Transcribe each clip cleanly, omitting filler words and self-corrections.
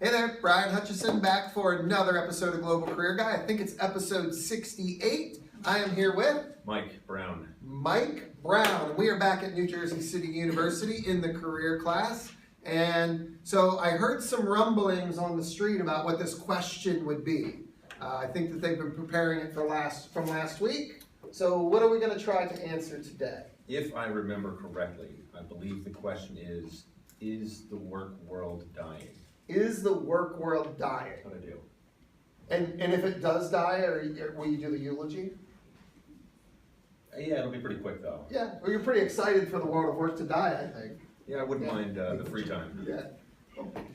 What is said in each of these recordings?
Hey there, Brian Hutchison back for another episode of Global Career Guy. I think it's episode 68. I am here with Mike Brown. Mike Brown. We are back at New Jersey City University in the career class. And so I heard some rumblings on the street about what this question would be. I think that they've been preparing it from last week. So what are we going to try to answer today? If I remember correctly, I believe the question is the work world dying? Is the work world dying? What I do. And if it does die, will you do the eulogy? Yeah, it'll be pretty quick though. Yeah, well, you're pretty excited for the world of work to die, I think. Yeah, I wouldn't mind the free time. Yeah.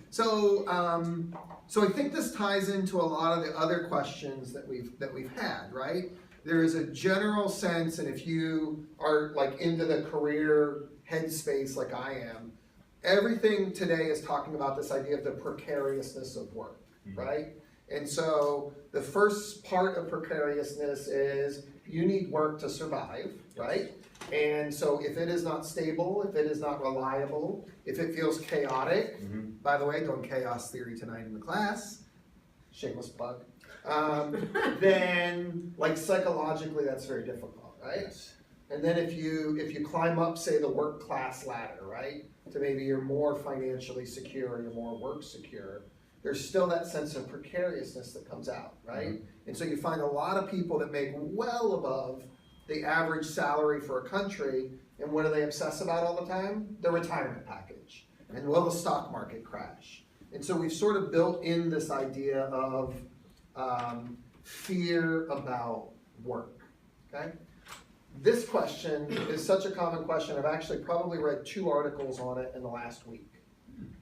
So I think this ties into a lot of the other questions that we've had, right? There is a general sense, and if you are like into the career headspace like I am, everything today is talking about this idea of the precariousness of work, right? And so the first part of precariousness is you need work to survive, right? And so if it is not stable, if it is not reliable, if it feels chaotic, by the way, doing chaos theory tonight in the class, shameless plug, then like psychologically that's very difficult, right? Yes. And then if you climb up, say, the work class ladder, right, to maybe you're more financially secure, you're more work secure, there's still that sense of precariousness that comes out, right? And so you find a lot of people that make well above the average salary for a country, and what do they obsess about all the time? Their retirement package. And will the stock market crash? And so we've sort of built in this idea of fear about work, okay? This question is such a common question. I've actually probably read 2 articles on it in the last week.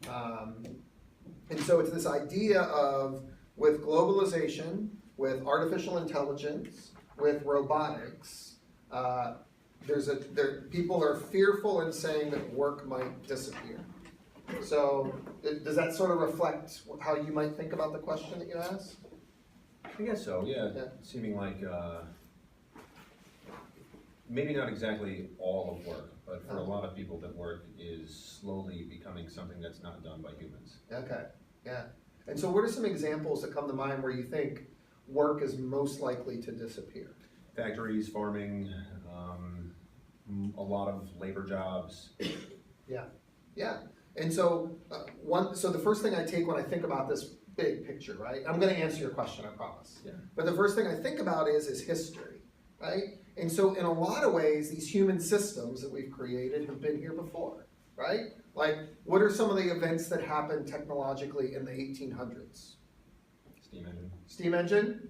And so it's this idea of, with globalization, with artificial intelligence, with robotics, people are fearful in saying that work might disappear. So does that sort of reflect how you might think about the question that you asked? I guess so, yeah. Seeming like maybe not exactly all of work, but for a lot of people that work is slowly becoming something that's not done by humans. Okay, yeah. And so what are some examples that come to mind where you think work is most likely to disappear? Factories, farming, a lot of labor jobs. Yeah. And so so the first thing I take when I think about this big picture, right? I'm going to answer your question, I promise. Yeah. But the first thing I think about is history, right? And so in a lot of ways, these human systems that we've created have been here before, right? Like, what are some of the events that happened technologically in the 1800s? Steam engine. Steam engine,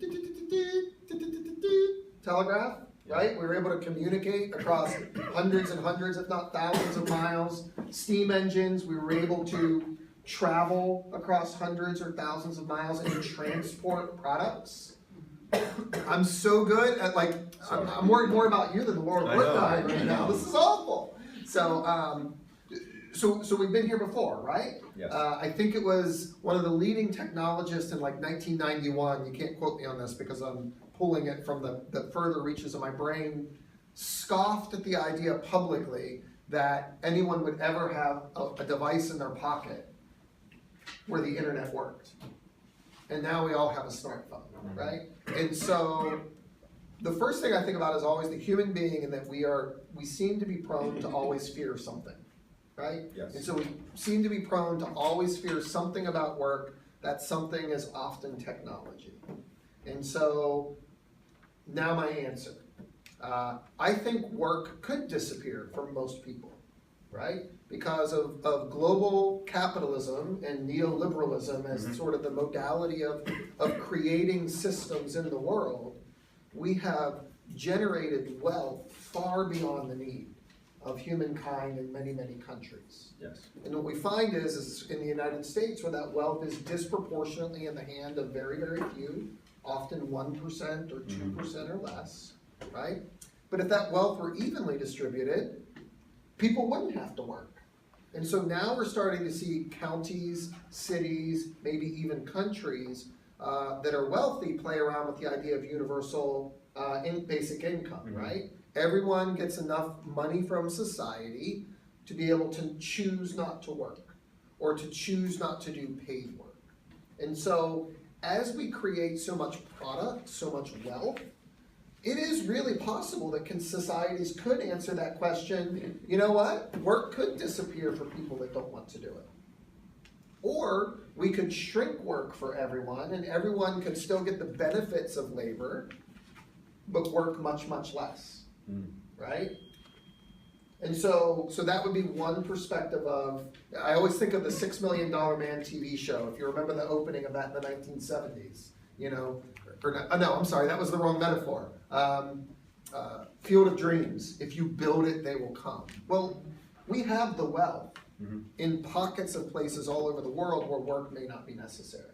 telegraph, right? We were able to communicate across hundreds and hundreds, if not thousands of miles. Steam engines, we were able to travel across hundreds or thousands of miles and transport products. I'm so good at I'm worried more about you than the Lord of Work dying right now. This is awful. So so we've been here before, right? Yes. I think it was one of the leading technologists in like 1991. You can't quote me on this because I'm pulling it from the further reaches of my brain. Scoffed at the idea publicly that anyone would ever have a device in their pocket where the internet worked. And now we all have a smartphone, right? And so the first thing I think about is always the human being, and that we seem to be prone to always fear something, right? Yes. And so we seem to be prone to always fear something about work. That something is often technology. And so now my answer. I think work could disappear for most people, right? Because of global capitalism and neoliberalism as sort of the modality of creating systems in the world, we have generated wealth far beyond the need of humankind in many, many countries. Yes. And what we find is in the United States, where that wealth is disproportionately in the hand of very, very few, often 1% or 2% or less, right? But if that wealth were evenly distributed, people wouldn't have to work. And so now we're starting to see counties, cities, maybe even countries that are wealthy play around with the idea of universal basic income, right? Everyone gets enough money from society to be able to choose not to work or to choose not to do paid work. And so as we create so much product, so much wealth, it is really possible that societies could answer that question, you know what? Work could disappear for people that don't want to do it. Or we could shrink work for everyone, and everyone could still get the benefits of labor, but work much, much less, right? And so that would be one perspective of, I always think of the $6 Million Man TV show, if you remember the opening of that in the 1970s, you know, no, I'm sorry, that was the wrong metaphor. Field of Dreams, if you build it, they will come. Well, we have the wealth in pockets of places all over the world where work may not be necessary.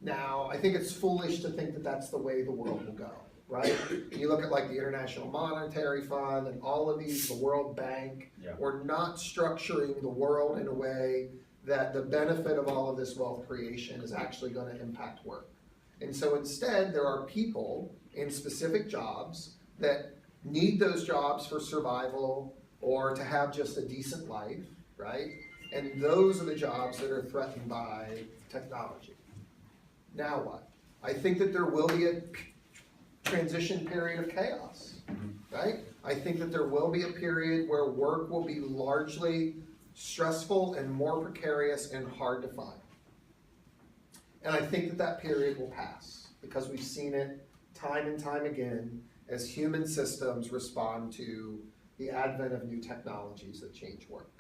Now, I think it's foolish to think that that's the way the world will go, right? You look at like the International Monetary Fund and all of these, the World Bank, we're not structuring the world in a way that the benefit of all of this wealth creation is actually going to impact work. And so instead, there are people in specific jobs that need those jobs for survival or to have just a decent life, right? And those are the jobs that are threatened by technology. Now what? I think that there will be a transition period of chaos, right? I think that there will be a period where work will be largely stressful and more precarious and hard to find. And I think that that period will pass because we've seen it time and time again as human systems respond to the advent of new technologies that change work.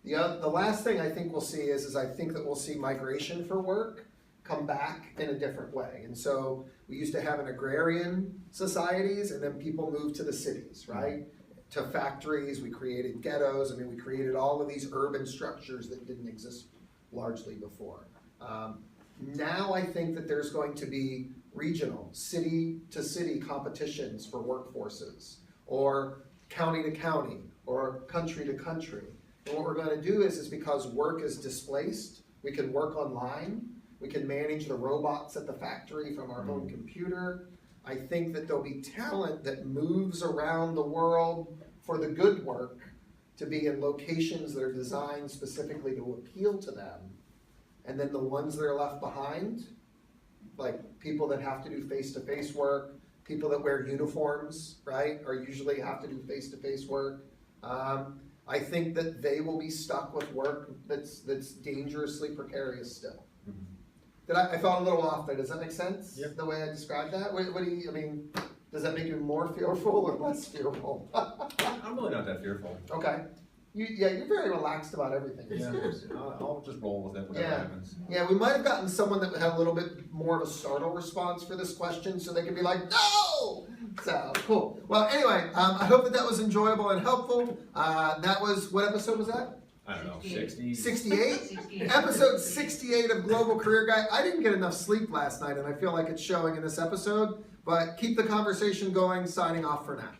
The last thing I think we'll see is I think that we'll see migration for work come back in a different way. And so we used to have an agrarian societies, and then people moved to the cities, right? To factories, we created ghettos. I mean, we created all of these urban structures that didn't exist largely before. Now I think that there's going to be regional, city-to-city competitions for workforces, or county to county, or country to country. And what we're going to do is because work is displaced, we can work online, we can manage the robots at the factory from our home computer. I think that there'll be talent that moves around the world for the good work to be in locations that are designed specifically to appeal to them. And then the ones that are left behind, like people that have to do face-to-face work, people that wear uniforms, right, or usually have to do face-to-face work. I think that they will be stuck with work that's dangerously precarious still. I felt a little off there. Does that make sense? Yep. The way I described that? What do you, I mean, does that make you more fearful or less fearful? I'm really not that fearful. Okay. You're very relaxed about everything. Yeah, I'll just roll with it, whatever happens. Yeah, we might have gotten someone that had a little bit more of a startle response for this question, so they could be like, no! So, cool. Well, anyway, I hope that was enjoyable and helpful. That was, what episode was that? I don't know, 60? 68? Episode 68 of Global Career Guy. I didn't get enough sleep last night, and I feel like it's showing in this episode, but keep the conversation going. Signing off for now.